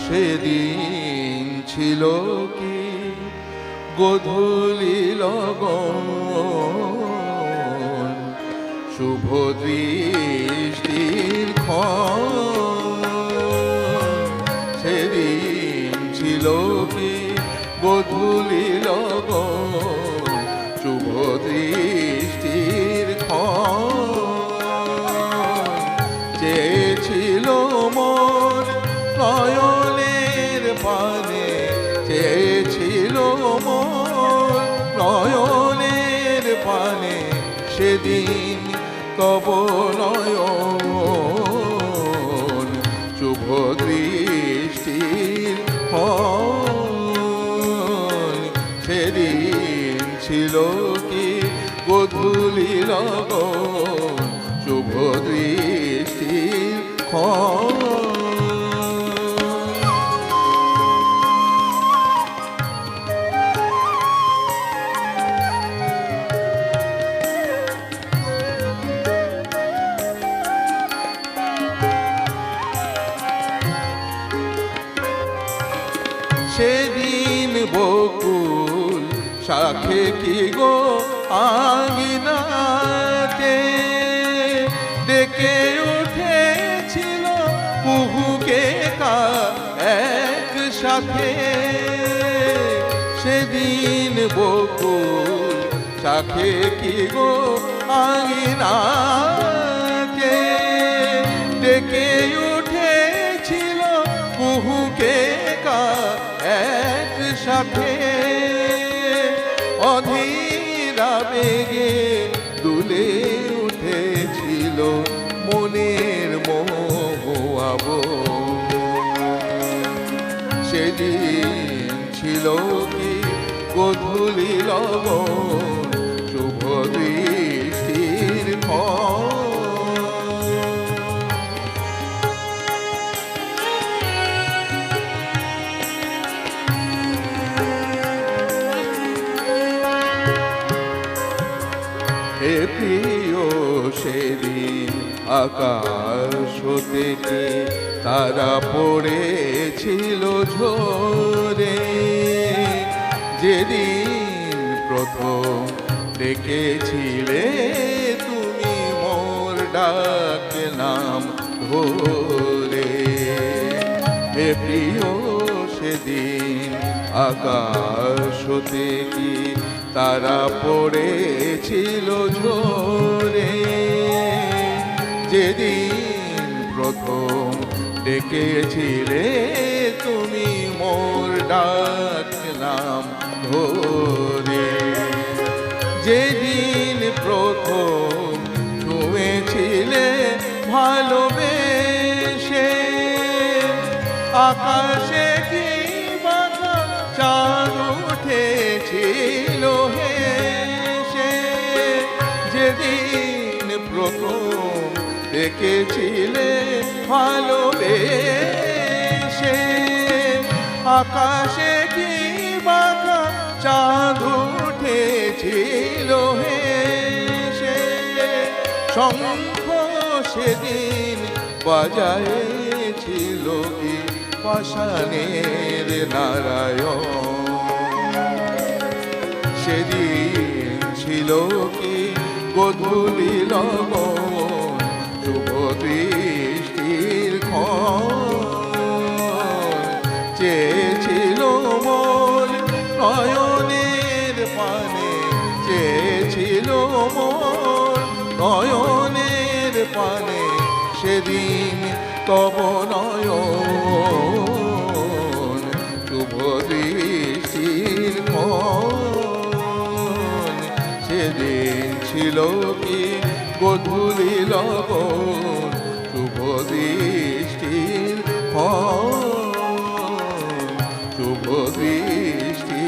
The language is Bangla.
সেদিন ছিল কি গোধূলি লগন, শুভ দৃষ্টির ক্ষণ। সেদিন ছিল কি গোধূলি লগন, শুভ দৃষ্টির ক্ষণ। চেয়েছিল মন নয়নের পানে, চেয়েছিল মন নয়নের পানে, সেদিন তব নয়ন শুভ দৃষ্টির ক্ষণ। সেদিন ছিল কি গোধূলি লগন, শুভ দৃষ্টির ক্ষণ। সেদিন বকুল শাখে কি গো আঙিনাতে, ডেকে উঠেছিল কুহুকে একসাথে। সেদিন বকুল শাখে কি গো আঙিনাতে, ডেকে উঠেছিল কুহুকে একসাথে। অধীরা বেগে দুলে উঠেছিল মনের মোহ। সেদিন ছিল কি গোধূলি লগন, শুভ দৃষ্টির ক্ষণ। হে প্রিয় সেদিন আকাশ থেকে তারা পড়েছিল ঝরে, যেদিন প্রথম ডেকেছিলে তুমি মোর ডাক নাম ধরে। হে প্রিয় সেদিন আকাশ থেকে তারা পড়েছিল ঝরে, যেদিন প্রথম ডেকেছিলে তুমি মোর ডাক নাম ধরে। যেদিন প্রথম ছুঁয়েছিলে ভালোবেসে, আকাশে কি বাঁধা চাঁদ উঠেছিল হেসে। যেদিন প্রথম দেখেছিলে ভালোবেসে, আকাশে কি বাঁধা চাঁদ উঠেছিল হেসে। শঙ্খ সেদিন বাজায়েছিল কি পাষাণের নারায়ণ। সেদিন ছিল কি গোধূলি লগন, শুভ দৃষ্টির ক্ষণ। চেয়েছিল মন নয়নের পানে, চেয়েছিল মন নয়নের পানে, সেদিন তব নয়ন শুভ দৃষ্টির ক্ষণ। সেদিন ছিল কি গোধূলি লগন, শুভ দৃষ্টির শুভ দৃষ্টি